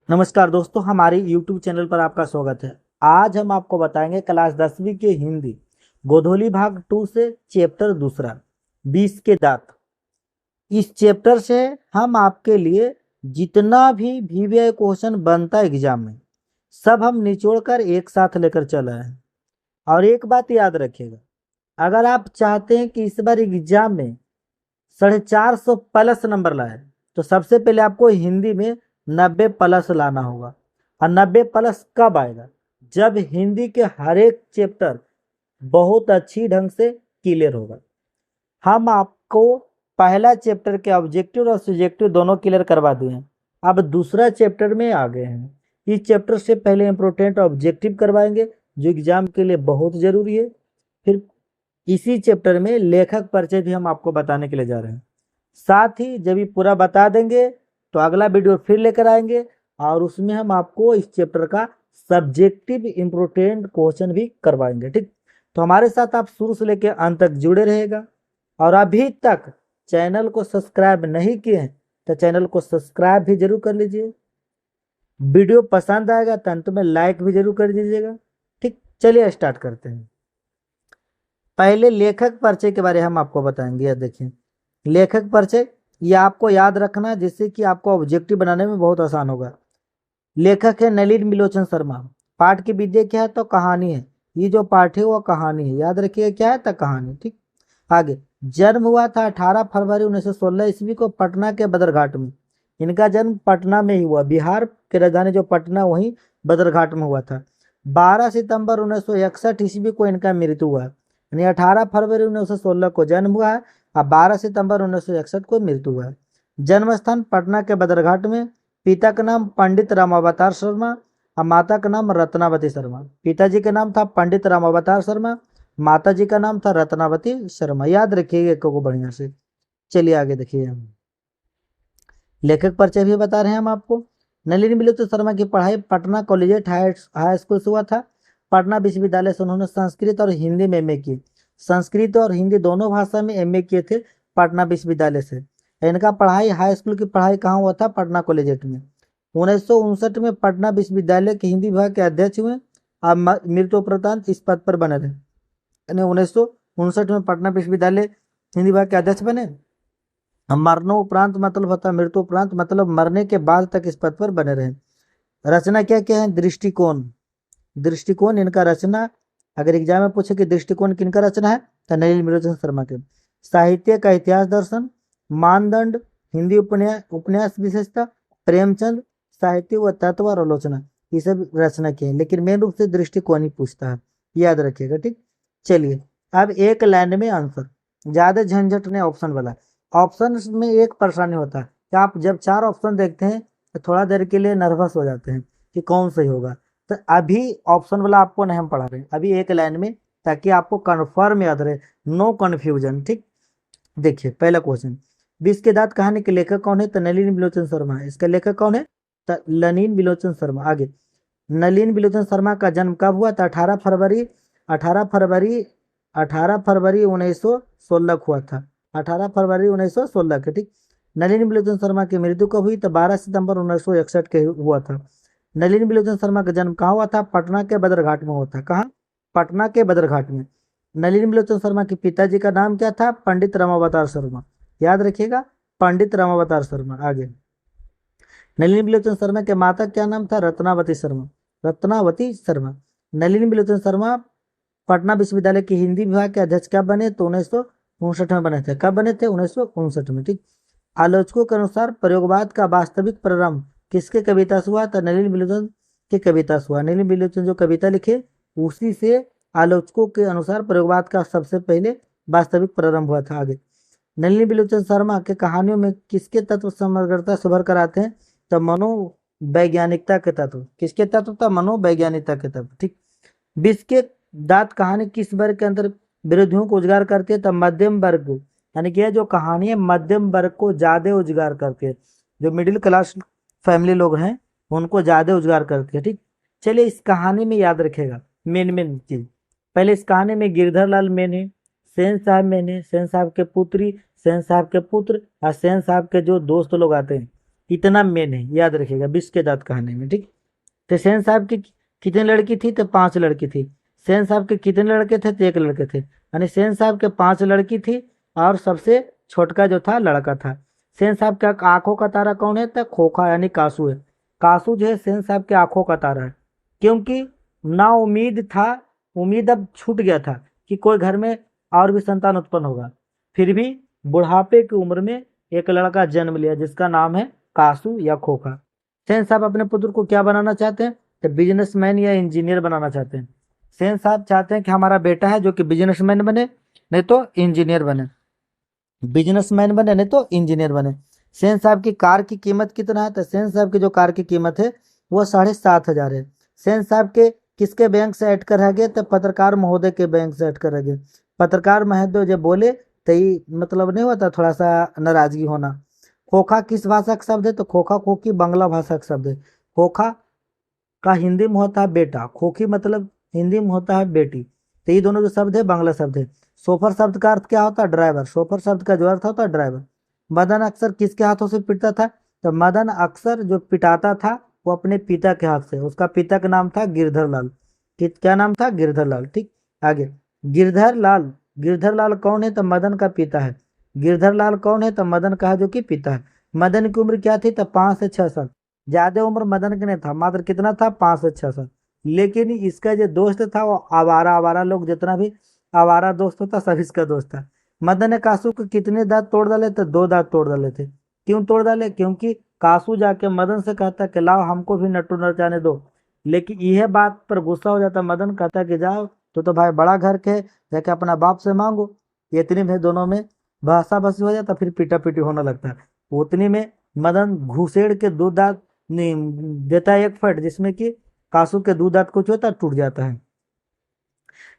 नमस्कार दोस्तों, हमारे YouTube चैनल पर आपका स्वागत है। आज हम आपको बताएंगे क्लास 10वीं के हिंदी गोधोली भाग 2 से चैप्टर दूसरा 20 के दांत। इस चैप्टर से हम आपके लिए जितना भी वीवीआई क्वेश्चन बनता है एग्जाम में, सब हम निचोड़ कर एक साथ लेकर चल रहे हैं। और एक बात याद रखिएगा, अगर आप चाहते हैं कि इस बार एग्जाम में 450 प्लस नंबर लाए, तो सबसे पहले आपको हिंदी में 90 प्लस लाना होगा। और 90 प्लस कब आएगा? जब हिंदी के हर एक चैप्टर बहुत अच्छी ढंग से क्लियर होगा। हम आपको पहला चैप्टर के ऑब्जेक्टिव और सब्जेक्टिव दोनों क्लियर करवा दिए हैं। अब दूसरा चैप्टर में आ गए हैं। इस चैप्टर से पहले इंपोर्टेंट ऑब्जेक्टिव करवाएंगे, जो एग्जाम के लिए बहुत जरूरी है। फिर इसी चैप्टर में लेखक परिचय भी हम आपको बताने के लिए जा रहे हैं। साथ ही जब ये पूरा बता देंगे तो अगला वीडियो फिर लेकर आएंगे, और उसमें हम आपको इस चैप्टर का सब्जेक्टिव इंपोर्टेंट क्वेश्चन भी करवाएंगे। ठीक, तो हमारे साथ आप शुरू से लेकर अंत तक जुड़े रहेगा। और अभी तक चैनल को सब्सक्राइब नहीं किए हैं तो चैनल को सब्सक्राइब भी जरूर कर लीजिए। वीडियो पसंद आएगा तो अंत में लाइक भी जरूर कर दीजिएगा। ठीक, चलिए स्टार्ट करते हैं। पहले लेखक परिचय के बारे में हम आपको बताएंगे। यह देखिए, लेखक परिचय ये आपको याद रखना, जिससे कि आपको ऑब्जेक्टिव बनाने में बहुत आसान होगा। लेखक है नलिन बिलोचन शर्मा। पाठ की विद्या क्या है? तो कहानी है। ये जो पाठ है वो कहानी है, याद रखिए क्या है? तो कहानी। ठीक, आगे जन्म हुआ था 18 फरवरी 1916 ईस्वी को पटना के बदरघाट में। इनका जन्म पटना में ही हुआ। बिहार की राजधानी जो पटना, वहीं बदरघाट में हुआ था। 12 सितंबर 1961 ईस्वी को इनका मृत्यु हुआ। यानी 18 फरवरी 1916 को जन्म हुआ है और 12 सितंबर 1961 को मृत्यु हुआ है। जन्म स्थान पटना के बदरघाट में। पिता का नाम पंडित रामावतार शर्मा और माता का नाम रत्नावती शर्मा। पिताजी का नाम था पंडित रामावतार शर्मा, माता जी का नाम था रत्नावती शर्मा। याद रखिएगा को बढ़िया से। चलिए आगे देखिए, हम लेखक परिचय भी बता रहे हैं हम आपको। नलिनी बिलोत्तम शर्मा की पढ़ाई पटना कॉलेजिएट हाई स्कूल से हुआ था। पटना विश्वविद्यालय से उन्होंने संस्कृत और हिंदी में एमए की। संस्कृत और हिंदी दोनों भाषा में एमए किए थे पटना विश्वविद्यालय से। इनका पढ़ाई हाई स्कूल की पढ़ाई कहाँ हुआ था? पटना कॉलेजिएट में। 1959 में पटना विश्वविद्यालय के हिंदी विभाग के अध्यक्ष हुए और मृत्युपरांत इस पद पर बने थे। यानी 1959 में पटना विश्वविद्यालय हिंदी विभाग के अध्यक्ष बने। मरणोपरांत मतलब होता है मृत्युपरांत, मतलब मरने के बाद तक इस पद पर बने रहे। रचना क्या क्या है? दृष्टिकोण। दृष्टिकोण इनका रचना, अगर एग्जाम में पूछे कि दृष्टिकोण किनका रचना है, तो नलिनी बिलोचन शर्मा के। साहित्य का इतिहास दर्शन, मानदंड, हिंदी उपन्यास उपन्यास विशेषता, प्रेमचंद, साहित्य व तत्व और आलोचना, ये सब रचना किए हैं। लेकिन मेन रूप से दृष्टिकोण ही पूछता है, याद रखिएगा। ठीक, चलिए अब एक लाइन में आंसर, ज्यादा झंझट नहीं ऑप्शन वाला। ऑप्शन में एक परेशानी होता है कि आप जब 4 ऑप्शन देखते हैं तो थोड़ा देर के लिए नर्वस हो जाते हैं कि कौन सही होगा। तो अभी ऑप्शन वाला आपको नहीं हम पढ़ा रहे, अभी एक लाइन में, ताकि आपको कन्फर्म याद रहे, नो कन्फ्यूजन। ठीक, देखिए पहला क्वेश्चन, विष के दांत कहानी के लेखक कौन है? तो नलिनी बिलोचन शर्मा है। इसका लेखक कौन है? तो नलिन बिलोचन शर्मा। आगे, नलिन बिलोचन शर्मा का जन्म कब हुआ? तो 18 फरवरी 1916 को हुआ था। 18 फरवरी 1916 के। ठीक, नलिनी बिलोचन शर्मा की मृत्यु कब हुई? तो 12 सितंबर 1961 के हुआ था। नलिनी बिलोचन शर्मा का जन्म कहाँ हुआ था? पटना के बदरघाट में हुआ था। कहाँ? पटना के बदरघाट में। नलिनी बिलोचन शर्मा के पिताजी का नाम क्या था? पंडित रामावतार शर्मा। याद रखिएगा, पंडित रामावतार शर्मा। आगे, नलिनी बिलोचन शर्मा के माता क्या नाम था? रत्नावती शर्मा। रत्नावती शर्मा। नलिनी बिलोचन शर्मा पटना विश्वविद्यालय के हिंदी विभाग के अध्यक्ष कब बने? तो 1959 में बने थे। कब बने थे? 1959 में। ठीक, आलोचकों के अनुसार प्रयोगवाद का वास्तविक प्रारंभ किसके कविता से हुआ? तो नलिनी बिलोचन की कविता से हुआ। नलिनी बिलोचन जो कविता लिखे, उसी से आलोचकों के अनुसार प्रयोगवाद का सबसे पहले वास्तविक प्रारंभ हुआ था। आगे, नलिनी बिलोचन शर्मा के कहानियों में किसके तत्व समग्रता से उभर कर आते हैं? तो मनोवैज्ञानिकता के तत्व। किसके तत्व? तो मनोवैज्ञानिकता के तत्व। ठीक, विष के दांत कहानी किस वर्ग के अंदर विरोधियों को उजागर करती है? तो मध्यम वर्ग को। यानी कि जो कहानी है मध्यम वर्ग को ज्यादा उजागर करती है, जो मिडिल क्लास फैमिली लोग हैं उनको ज्यादा उजागर करती है। ठीक, चलिए इस कहानी में याद रखेगा मेन चीज। पहले इस कहानी में गिरधर लाल मेन है, सेन साहब मेन है, सेन साहब के पुत्री, सेन साहब के पुत्र और सेन साहब के जो दोस्त लोग आते हैं इतना मेन है, याद रखिएगा 20 के दांत कहने में, ठीक। तो सेन साहब की कितनी लड़की थी? तो 5 लड़की थी। सेन साहब के कितने लड़के थे? तो 1 लड़के थे। यानी सेन साहब के 5 लड़की थी और सबसे छोटका जो था लड़का था। सेन साहब के आंखों का तारा कौन है? तो खोखा यानी कासू है। कासू जो है सेन साहब के आंखों का तारा है, क्योंकि ना उम्मीद था, उम्मीद अब छूट गया था कि कोई घर में और भी संतान उत्पन्न होगा। फिर भी बुढ़ापे की उम्र में एक लड़का जन्म लिया जिसका नाम है कासू या खोखा। सेन साहब अपने पुत्र को क्या बनाना चाहते हैं? तो बिजनेसमैन या इंजीनियर बनाना चाहते हैं। सेन साहब चाहते हैं कि हमारा बेटा है जो कि बिजनेसमैन बने, नहीं तो इंजीनियर बने। बिजनेसमैन बने नहीं तो इंजीनियर बने। सेन साहब की कार की कीमत कितना है? तो सेन साहब की जो कार की कीमत है वो 7,500 है। सेन साहब के किसके बैंक से ऐड करा गया? तो पत्रकार महोदय के बैंक से ऐड करा गया। पत्रकार महोदय जब बोले तो ये मतलब नहीं होता थोड़ा सा नाराजगी होना। खोखा किस भाषा का शब्द है? तो खोखा खोखी बांग्ला भाषा का शब्द है। खोखा का हिंदी में होता है बेटा, खोखी मतलब हिंदी में होता है बेटी। तो ये दोनों जो शब्द है बांग्ला शब्द है। सोफर शब्द का अर्थ क्या होता है? ड्राइवर। सोफर शब्द का जो अर्थ होता है ड्राइवर। मदन अक्सर किसके हाथों से पिटता था? तो मदन अक्सर जो पिटाता था वो अपने पिता के हाथ से। उसका पिता का नाम था गिरधर लाल। क्या नाम था? गिरधर लाल, ठीक। आगे गिरधर लाल, गिरधर लाल कौन है? तो मदन का पिता है। गिरधर लाल कौन है? तो मदन का है जो कि पिता है। मदन की उम्र क्या थी? तो 5 से 6 साल। ज्यादा उम्र मदन के नहीं था, मात्र कितना था? 5 से 6 साल। लेकिन इसका जो दोस्त था वो आवारा, आवारा लोग जितना भी आवारा दोस्त होता सब इसका दोस्त था। मदन ने कासू के कितने दांत तोड़ डाले? तो 2 दांत तोड़ डाले थे। क्यों तोड़ डाले? क्योंकि कासू जाके मदन से कहता कि लाओ हमको भी नट्टू नचाने दो। लेकिन यह बात पर गुस्सा हो जाता मदन, कहता कि जाओ तो भाई बड़ा घर के जाके अपना बाप से मांगो। इतनी में दोनों में भाषा बसी हो जाता, फिर पीटा पीटी होने लगता है। उतनी में मदन घुसेड़ के 2 दांत देता है, एक फट, जिसमें कि कासू के 2 दांत कुछ होता टूट जाता है।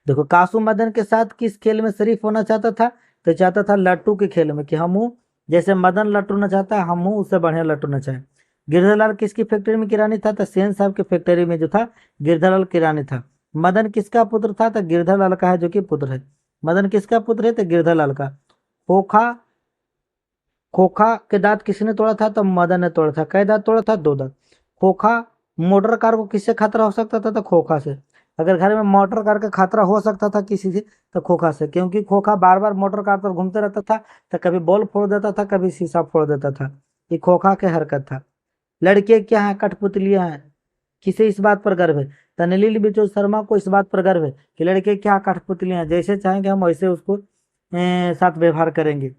देखो कासू मदन के साथ किस खेल में शरीफ होना चाहता था? तो चाहता था लट्टू के खेल में, कि हम जैसे मदन लट्टू नचाता है हम उससे बढ़िया लट्टू नचाए। गिरधरलाल किसकी फैक्ट्री में किरानी था? तो सेन साहब की फैक्ट्री में जो था गिरधरलाल किरानी था। मदन किसका पुत्र था? तो गिरधरलाल का है जो कि पुत्र है। मदन किसका पुत्र है? तो गिरधरलाल का। खोखा, खोखा के दांत किसने तोड़ा था? तो मदन ने तोड़ा था। कै दांत तोड़ा था? 2 दांत। खोखा मोटर कार को किससे खतरा हो सकता था? तो खोखा से। अगर घर में मोटर कार का खतरा हो सकता था किसी से तो खोखा से, क्योंकि खोखा बार बार मोटर कार पर घूमते रहता था, तो कभी बॉल फोड़ देता था, कभी शीशा फोड़ देता था। ये खोखा के हरकत था। लड़के क्या है? कठपुतलियां हैं। किसे इस बात पर गर्व है? तो नलिनी बिजोर शर्मा को इस बात पर गर्व है कि लड़के क्या कठपुतलियां हैं, जैसे चाहेंगे हम वैसे उसको साथ व्यवहार करेंगे।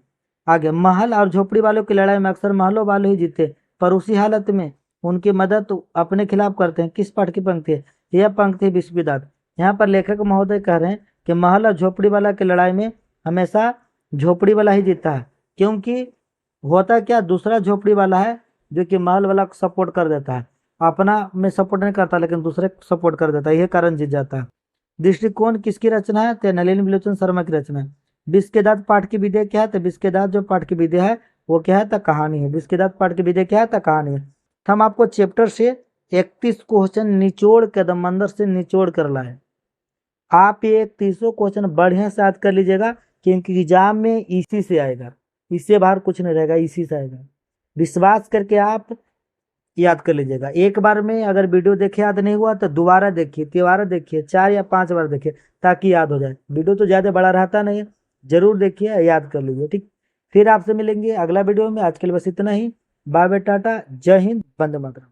आगे महल और झोपड़ी वालों की लड़ाई में अक्सर महलों वाले ही जीते, पर उसी हालत में उनकी मदद अपने खिलाफ करते हैं। किस पाठ की पंक्ति है? यह पंक्ति है 20वीं दात। यहाँ पर लेखक महोदय कह रहे हैं कि महल और झोपड़ी वाला की लड़ाई में हमेशा झोपड़ी वाला ही जीतता है, क्योंकि होता क्या, दूसरा झोपड़ी वाला है जो कि महल वाला को सपोर्ट कर देता है, अपना में सपोर्ट नहीं करता लेकिन दूसरे को सपोर्ट कर देता है, यह कारण जीत जाता है। दृष्टिकोण किसकी रचना है? तो नलिनी बिलोचन शर्मा की रचना है। विस्केदात पाठ की विधि क्या है? तो विस्केदात जो पाठ की विधि है वो क्या है? तो कहानी है। विस्केदात पाठ की विधि क्या है? तो कहानी है। तो हम आपको चैप्टर से 31 क्वेश्चन निचोड़ कर मंदिर से निचोड़ कर लाए। आप ये 31 क्वेश्चन बढ़िया से याद कर लीजिएगा, क्योंकि एग्जाम में इसी से आएगा, इससे बाहर कुछ नहीं रहेगा, इसी से आएगा। विश्वास करके आप याद कर लीजिएगा। एक बार में अगर वीडियो देखे याद नहीं हुआ तो दोबारा देखिए, तिबारा देखिए, 4 या 5 बार देखिए, ताकि याद हो जाए। वीडियो तो ज़्यादा बड़ा रहता नहीं है, जरूर देखिए, याद कर लीजिए, ठीक। फिर आपसे मिलेंगे अगला वीडियो में। आज के लिए बस इतना ही। बाय बाय, टाटा, जय हिंद, वंदे मातरम।